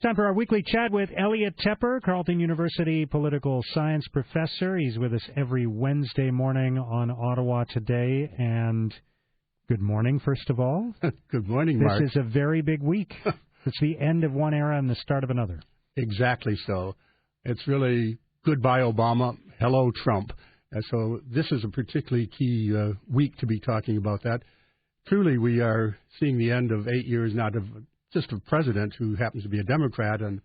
Time for our weekly chat with Elliot Tepper, Carleton University political science professor. He's with us every Wednesday morning on Ottawa Today. And good morning, first of all. Good morning, Mark. This is a very big week. It's the end of one era and the start of another. Exactly so. It's really goodbye, Obama, hello, Trump. And so this is a particularly key week to be talking about that. Truly, we are seeing the end of 8 years, not of just a president who happens to be a Democrat and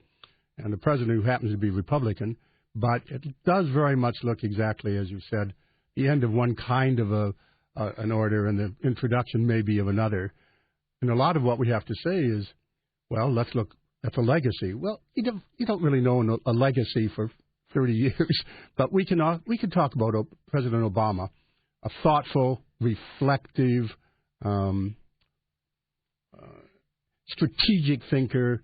a president who happens to be Republican, but it does very much look exactly, as you said, the end of one kind of an order and the introduction maybe of another. And a lot of what we have to say is, well, let's look at the legacy. Well, you don't really know a legacy for 30 years, but we can talk about President Obama, a thoughtful, reflective, strategic thinker,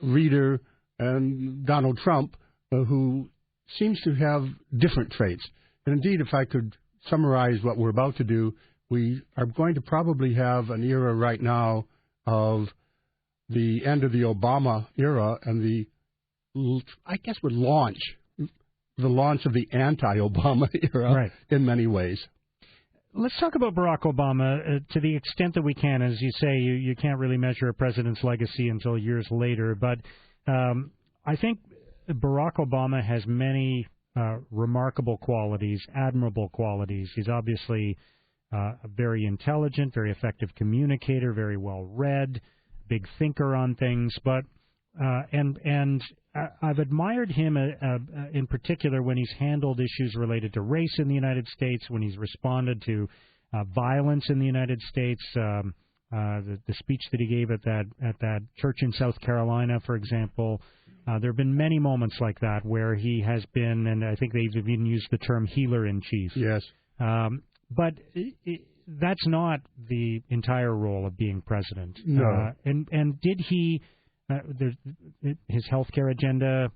reader, and Donald Trump, who seems to have different traits. And indeed, if I could summarize what we're about to do, we are going to probably have an era right now of the end of the Obama era and the launch of the anti-Obama era, right, in many ways. Let's talk about Barack Obama to the extent that we can. As you say, you can't really measure a president's legacy until years later. But I think Barack Obama has many remarkable qualities, admirable qualities. He's obviously a very intelligent, very effective communicator, very well-read, big thinker on things. But and I've admired him in particular when he's handled issues related to race in the United States, when he's responded to violence in the United States. The speech that he gave at that church in South Carolina, for example, there have been many moments like that where he has been, and I think they've even used the term healer in chief. Yes. But that's not the entire role of being president. No. And did he? His healthcare agenda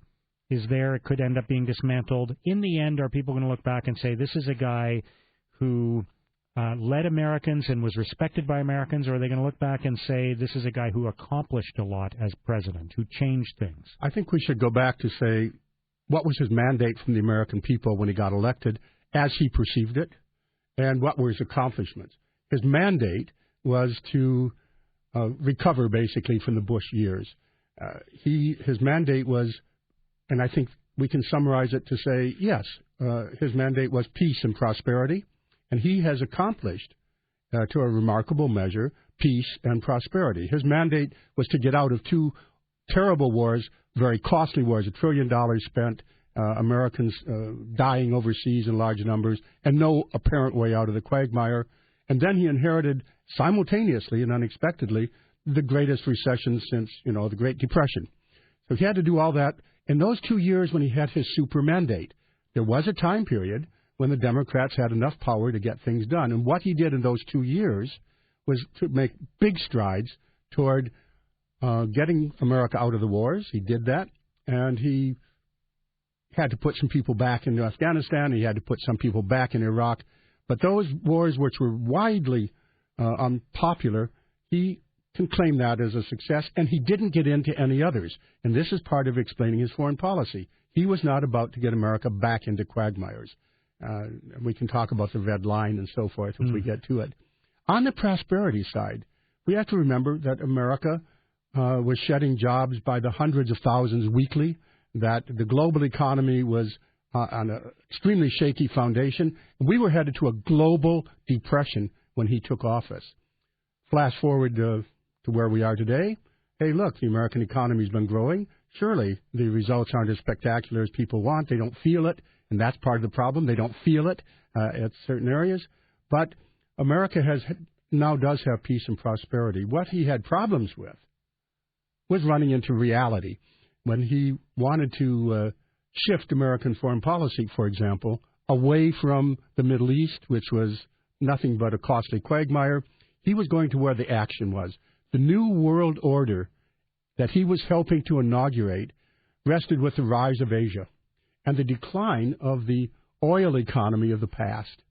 is there. It could end up being dismantled. In the end, are people going to look back and say, this is a guy who led Americans and was respected by Americans, or are they going to look back and say, this is a guy who accomplished a lot as president, who changed things? I think we should go back to say, what was his mandate from the American people when he got elected, as he perceived it, and what were his accomplishments? His mandate was to recover, basically, from the Bush years. His mandate was, and I think we can summarize it to say, yes, his mandate was peace and prosperity, and he has accomplished, to a remarkable measure, peace and prosperity. His mandate was to get out of two terrible wars, very costly wars, $1 trillion spent, Americans dying overseas in large numbers, and no apparent way out of the quagmire. And then he inherited simultaneously and unexpectedly the greatest recession since, the Great Depression. So he had to do all that. In those 2 years when he had his super mandate, there was a time period when the Democrats had enough power to get things done. And what he did in those 2 years was to make big strides toward getting America out of the wars. He did that, and he had to put some people back in Afghanistan. He had to put some people back in Iraq. But those wars, which were widely unpopular, he can claim that as a success, and he didn't get into any others. And this is part of explaining his foreign policy. He was not about to get America back into quagmires. We can talk about the red line and so forth if we get to it. On the prosperity side, we have to remember that America was shedding jobs by the hundreds of thousands weekly, that the global economy was on an extremely shaky foundation. We were headed to a global depression when he took office. Flash forward to where we are today. Hey, look, the American economy's been growing. Surely the results aren't as spectacular as people want. They don't feel it, and that's part of the problem. They don't feel it at certain areas. But America now does have peace and prosperity. What he had problems with was running into reality. When he wanted to shift American foreign policy, for example, away from the Middle East, which was nothing but a costly quagmire, he was going to where the action was. The new world order that he was helping to inaugurate rested with the rise of Asia and the decline of the oil economy of the past.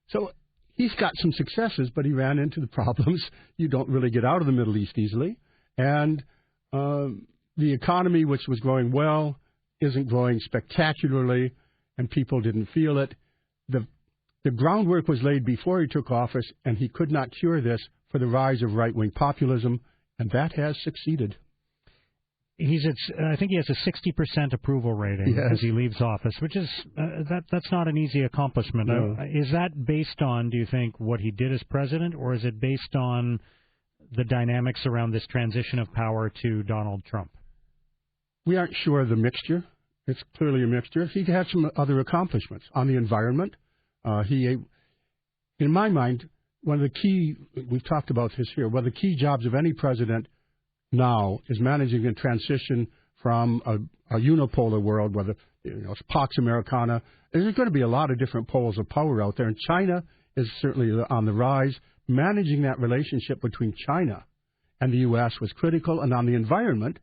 So he's got some successes, but he ran into the problems. You don't really get out of the Middle East easily. And The economy, which was growing well, isn't growing spectacularly, and people didn't feel it. The groundwork was laid before he took office, and he could not cure this for the rise of right-wing populism, and that has succeeded. I think he has a 60% approval rating as he leaves office, which is that's not an easy accomplishment. No. Is that based on, do you think, what he did as president, or is it based on the dynamics around this transition of power to Donald Trump? We aren't sure of the mixture. It's clearly a mixture. He had some other accomplishments on the environment. In my mind, one of the key, we've talked about this here, one of the key jobs of any president now is managing a transition from a unipolar world, whether it's Pax Americana. There's going to be a lot of different poles of power out there, and China is certainly on the rise. Managing that relationship between China and the U.S. was critical, and on the environment,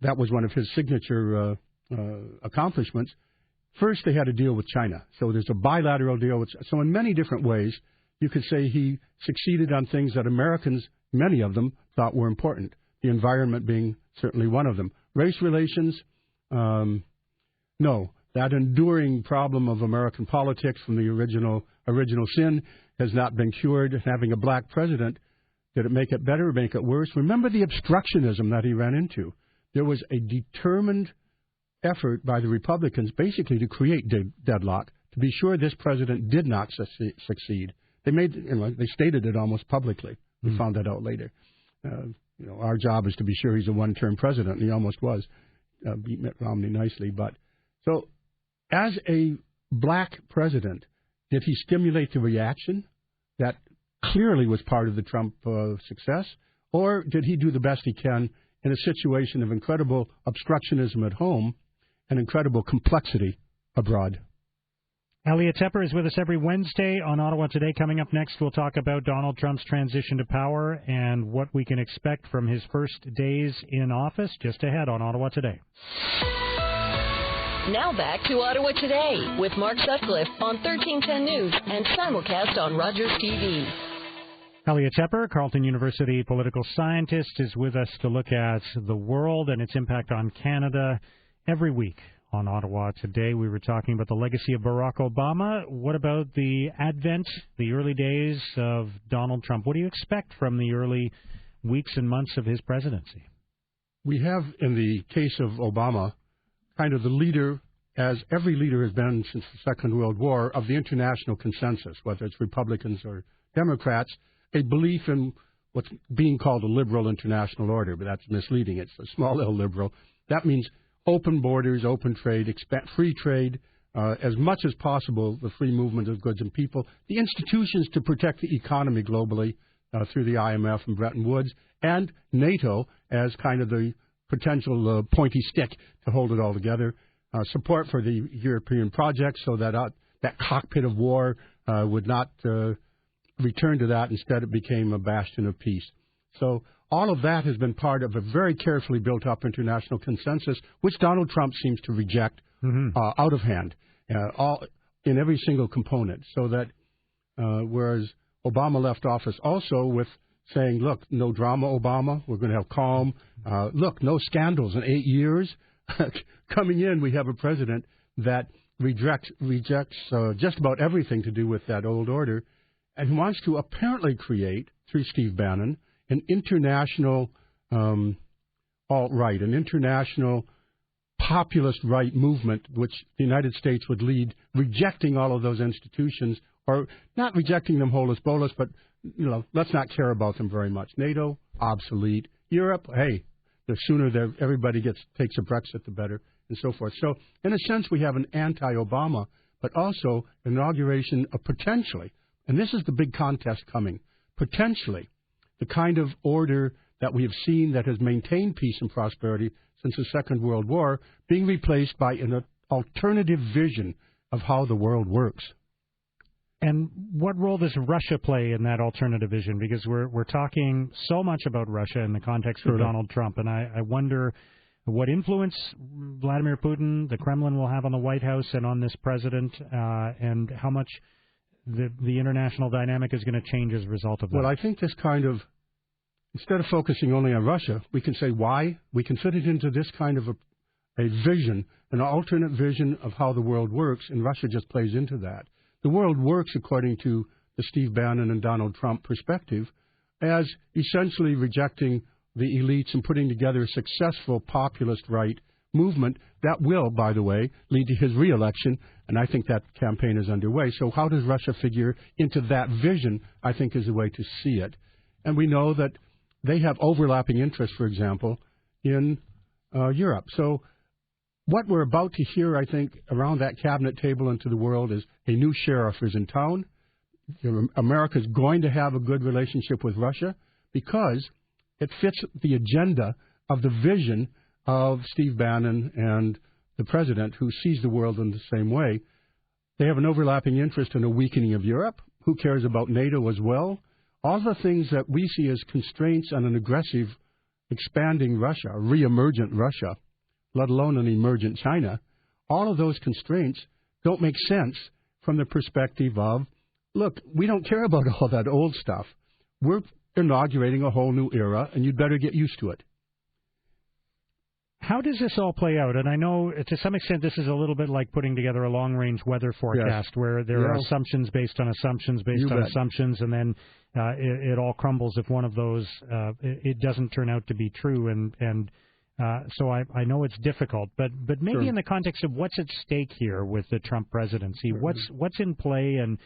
that was one of his signature accomplishments. First, they had to deal with China. So there's a bilateral deal. So in many different ways, you could say he succeeded on things that Americans, many of them, thought were important, the environment being certainly one of them. Race relations, no. That enduring problem of American politics from the original sin has not been cured. Having a black president, did it make it better or make it worse? Remember the obstructionism that he ran into. There was a determined effort by the Republicans basically to create deadlock, to be sure this president did not succeed. They stated it almost publicly. We found that out later. Our job is to be sure he's a one-term president, and he almost was. Beat Mitt Romney nicely. But so, as a black president, did he stimulate the reaction that clearly was part of the Trump success, or did he do the best he can in a situation of incredible obstructionism at home and incredible complexity abroad? Elliot Tepper is with us every Wednesday on Ottawa Today. Coming up next, we'll talk about Donald Trump's transition to power and what we can expect from his first days in office. Just ahead on Ottawa Today. Now back to Ottawa Today with Mark Sutcliffe on 1310 News and simulcast on Rogers TV. Elliot Tepper, Carleton University political scientist, is with us to look at the world and its impact on Canada every week. On Ottawa Today, we were talking about the legacy of Barack Obama. What about the advent, the early days of Donald Trump? What do you expect from the early weeks and months of his presidency? We have, in the case of Obama, kind of the leader, as every leader has been since the Second World War, of the international consensus, whether it's Republicans or Democrats, a belief in what's being called a liberal international order, but that's misleading. It's a small L liberal. That means open borders, open trade, free trade, as much as possible, the free movement of goods and people, the institutions to protect the economy globally through the IMF and Bretton Woods, and NATO as kind of the potential pointy stick to hold it all together, support for the European project so that that cockpit of war would not return to that. Instead, it became a bastion of peace. So all of that has been part of a very carefully built-up international consensus, which Donald Trump seems to reject out of hand, all in every single component. So that whereas Obama left office also with saying, look, no drama, Obama, we're going to have calm. Look, no scandals in 8 years. Coming in, we have a president that rejects just about everything to do with that old order and wants to apparently create, through Steve Bannon, an international alt-right, an international populist right movement, which the United States would lead, rejecting all of those institutions, or not rejecting them holus bolus, but let's not care about them very much. NATO, obsolete. Europe, hey, the sooner everybody takes a Brexit, the better, and so forth. So, in a sense, we have an anti-Obama, but also an inauguration of potentially, and this is the big contest coming, potentially the kind of order that we have seen that has maintained peace and prosperity since the Second World War being replaced by an alternative vision of how the world works. And what role does Russia play in that alternative vision? Because we're talking so much about Russia in the context of Donald Trump, and I wonder what influence Vladimir Putin, the Kremlin, will have on the White House and on this president, and how much the international dynamic is going to change as a result of that. Well, I think this kind of instead of focusing only on Russia, we can say why. We can fit it into this kind of a vision, an alternate vision of how the world works, and Russia just plays into that. The world works according to the Steve Bannon and Donald Trump perspective as essentially rejecting the elites and putting together a successful populist right movement that will, by the way, lead to his reelection, and I think that campaign is underway. So how does Russia figure into that vision, I think, is the way to see it. And we know that they have overlapping interests, for example, in Europe. So what we're about to hear, I think, around that cabinet table into the world is a new sheriff is in town. America's going to have a good relationship with Russia because it fits the agenda of the vision of Steve Bannon and the president, who sees the world in the same way. They have an overlapping interest in a weakening of Europe. Who cares about NATO as well? All the things that we see as constraints on an aggressive, expanding Russia, a re-emergent Russia, let alone an emergent China, all of those constraints don't make sense from the perspective of, look, we don't care about all that old stuff. We're inaugurating a whole new era, and you'd better get used to it. How does this all play out? And I know to some extent this is a little bit like putting together a long-range weather forecast where there are assumptions based on assumptions based on assumptions, and then it all crumbles if one of those it doesn't turn out to be true. And so I know it's difficult, but maybe in the context of what's at stake here with the Trump presidency, what's in play and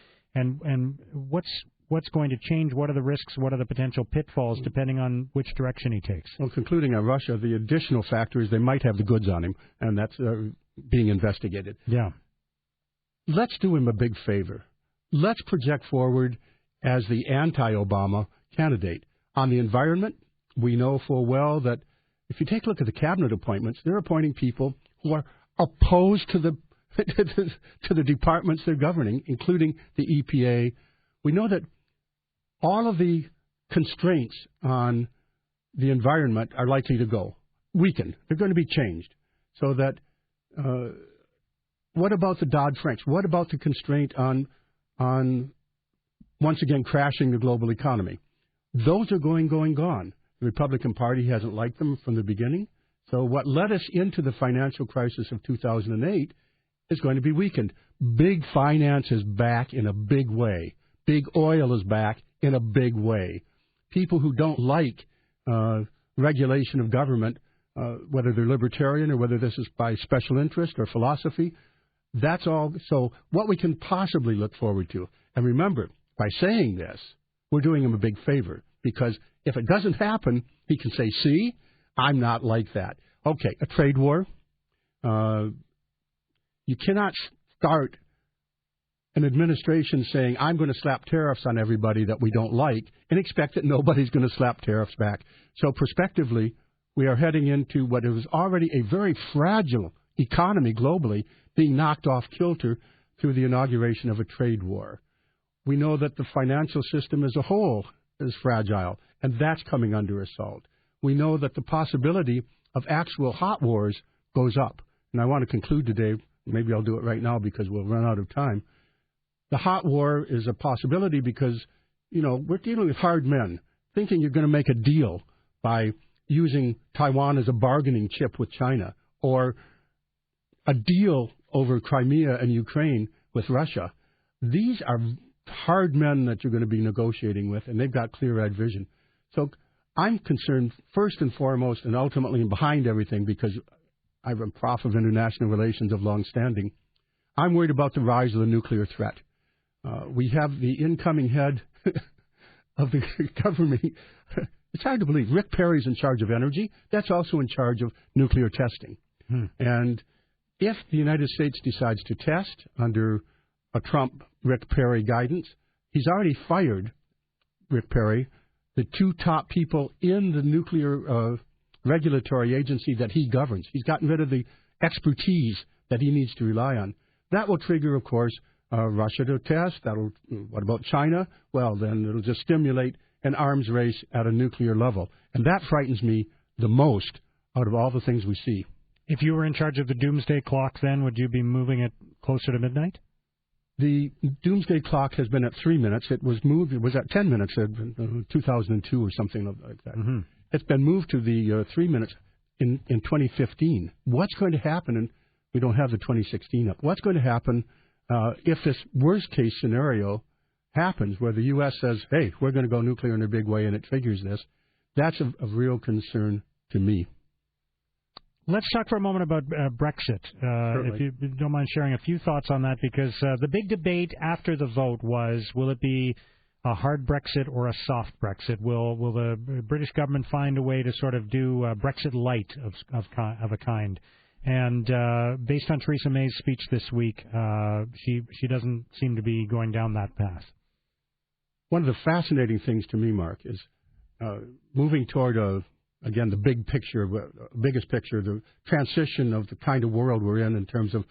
what's going to change? What are the risks? What are the potential pitfalls, depending on which direction he takes? Well, concluding on Russia, the additional factor is they might have the goods on him, and that's being investigated. Yeah. Let's do him a big favor. Let's project forward as the anti-Obama candidate. On the environment, we know full well that if you take a look at the cabinet appointments, they're appointing people who are opposed to the to the departments they're governing, including the EPA. We know that all of the constraints on the environment are likely to go weakened. They're going to be changed. So that what about the Dodd-Frank? What about the constraint on once again crashing the global economy? Those are gone. The Republican Party hasn't liked them from the beginning. So what led us into the financial crisis of 2008 is going to be weakened. Big finance is back in a big way. Big oil is back in a big way. People who don't like regulation of government, whether they're libertarian or whether this is by special interest or philosophy, that's all. So what we can possibly look forward to. And remember, by saying this, we're doing him a big favor, because if it doesn't happen, he can say, see, I'm not like that. Okay, a trade war. You cannot start an administration saying, I'm going to slap tariffs on everybody that we don't like and expect that nobody's going to slap tariffs back. So prospectively, we are heading into what is already a very fragile economy globally being knocked off kilter through the inauguration of a trade war. We know that the financial system as a whole is fragile, and that's coming under assault. We know that the possibility of actual hot wars goes up. And I want to conclude today, maybe I'll do it right now because we'll run out of time. The hot war is a possibility because, we're dealing with hard men, thinking you're going to make a deal by using Taiwan as a bargaining chip with China, or a deal over Crimea and Ukraine with Russia. These are hard men that you're going to be negotiating with, and they've got clear-eyed vision. So I'm concerned first and foremost and ultimately behind everything, because I'm a prof of international relations of long standing. I'm worried about the rise of the nuclear threat. We have the incoming head of the government. It's hard to believe. Rick Perry's in charge of energy. That's also in charge of nuclear testing. And if the United States decides to test under a Trump-Rick Perry guidance, he's already fired, Rick Perry, the two top people in the nuclear regulatory agency that he governs. He's gotten rid of the expertise that he needs to rely on. That will trigger, of course, Russia to test. What about China? Well, then it'll just stimulate an arms race at a nuclear level. And that frightens me the most out of all the things we see. If you were in charge of the doomsday clock then, would you be moving it closer to midnight? The doomsday clock has been at 3 minutes. It was moved. It was at 10 minutes in 2002 or something like that. Mm-hmm. It's been moved to the 3 minutes in 2015. What's going to happen? And we don't have the 2016 up. What's going to happen if this worst-case scenario happens, where the U.S. says, hey, we're going to go nuclear in a big way, and it figures this? That's of real concern to me. Let's talk for a moment about Brexit, if you don't mind sharing a few thoughts on that, because the big debate after the vote was, will it be a hard Brexit or a soft Brexit? Will the British government find a way to sort of do Brexit light of a kind? And based on Theresa May's speech this week, she doesn't seem to be going down that path. One of the fascinating things to me, Mark, is moving toward again, the big picture, biggest picture, the transition of the kind of world we're in terms of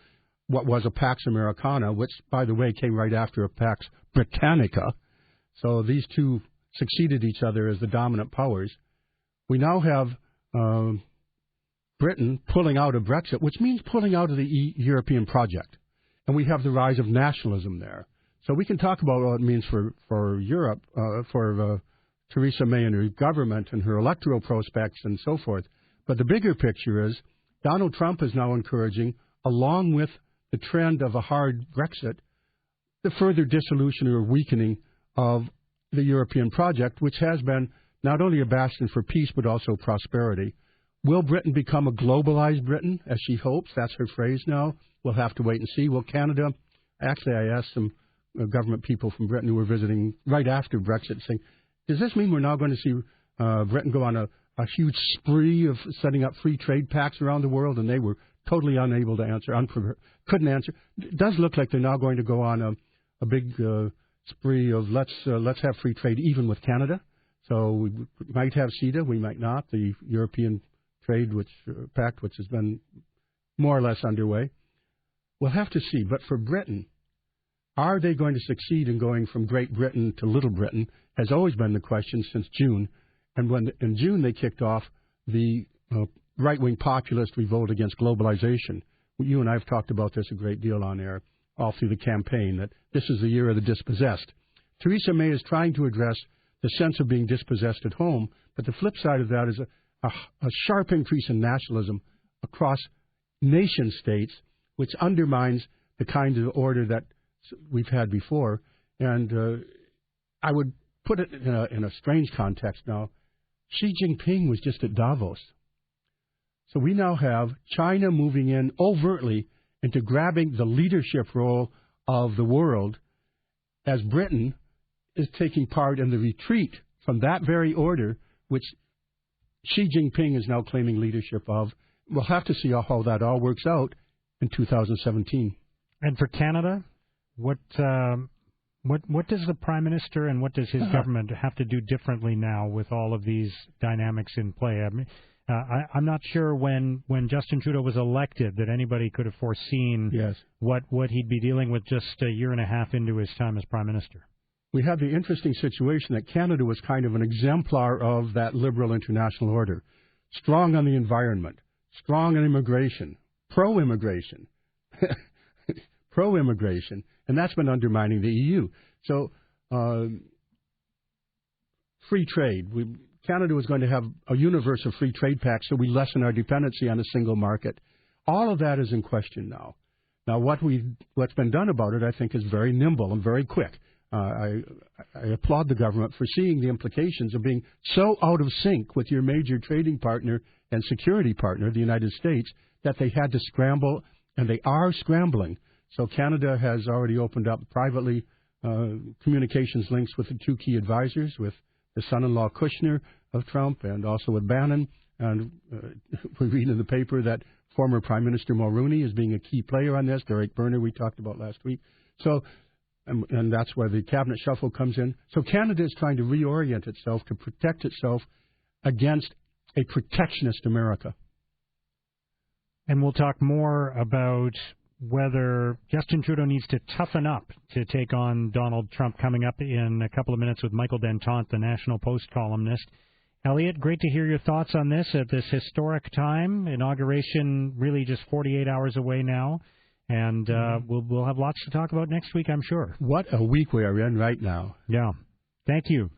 what was a Pax Americana, which, by the way, came right after a Pax Britannica. So these two succeeded each other as the dominant powers. We now have Britain pulling out of Brexit, which means pulling out of the European project. And we have the rise of nationalism there. So we can talk about what it means for Europe, for Theresa May and her government and her electoral prospects and so forth. But the bigger picture is Donald Trump is now encouraging, along with the trend of a hard Brexit, the further dissolution or weakening of the European project, which has been not only a bastion for peace but also prosperity. Will Britain become a globalized Britain, as she hopes? That's her phrase now. We'll have to wait and see. Will Canada? Actually, I asked some government people from Britain who were visiting right after Brexit, saying, does this mean we're now going to see Britain go on a huge spree of setting up free trade pacts around the world? And they were totally unable to answer, couldn't answer. It does look like they're now going to go on a big spree of let's have free trade even with Canada. So we might have CETA, we might not. The European Trade Pact, which has been more or less underway. We'll have to see. But for Britain, are they going to succeed in going from Great Britain to Little Britain has always been the question since June. And when in June they kicked off the right-wing populist revolt against globalization. You and I have talked about this a great deal on air all through the campaign, that this is the year of the dispossessed. Theresa May is trying to address the sense of being dispossessed at home, but the flip side of that is a sharp increase in nationalism across nation states, which undermines the kind of order that we've had before. And I would put it in a strange context now. Xi Jinping was just at Davos. So we now have China moving in overtly into grabbing the leadership role of the world as Britain is taking part in the retreat from that very order, which Xi Jinping is now claiming leadership of. We'll have to see how that all works out in 2017. And for Canada, what does the Prime Minister and what does his government have to do differently now with all of these dynamics in play? I mean, I'm not sure when Justin Trudeau was elected that anybody could have foreseen what he'd be dealing with just a year and a half into his time as Prime Minister. We have the interesting situation that Canada was kind of an exemplar of that liberal international order. Strong on the environment, strong on immigration, pro-immigration, and that's been undermining the EU. So free trade. Canada was going to have a universe of free trade pacts, so we lessen our dependency on a single market. All of that is in question now. Now, what's been done about it, I think, is very nimble and very quick. I applaud the government for seeing the implications of being so out of sync with your major trading partner and security partner, the United States, that they had to scramble, and they are scrambling. So Canada has already opened up privately communications links with the two key advisors, with the son-in-law Kushner of Trump and also with Bannon. And we read in the paper that former Prime Minister Mulroney is being a key player on this. Derek Berner we talked about last week. So, and that's where the cabinet shuffle comes in. So Canada is trying to reorient itself to protect itself against a protectionist America. And we'll talk more about whether Justin Trudeau needs to toughen up to take on Donald Trump coming up in a couple of minutes with Michael Denton, the National Post columnist. Elliot, great to hear your thoughts on this at this historic time. Inauguration really just 48 hours away now. And we'll have lots to talk about next week, I'm sure. What a week we are in right now. Yeah. Thank you.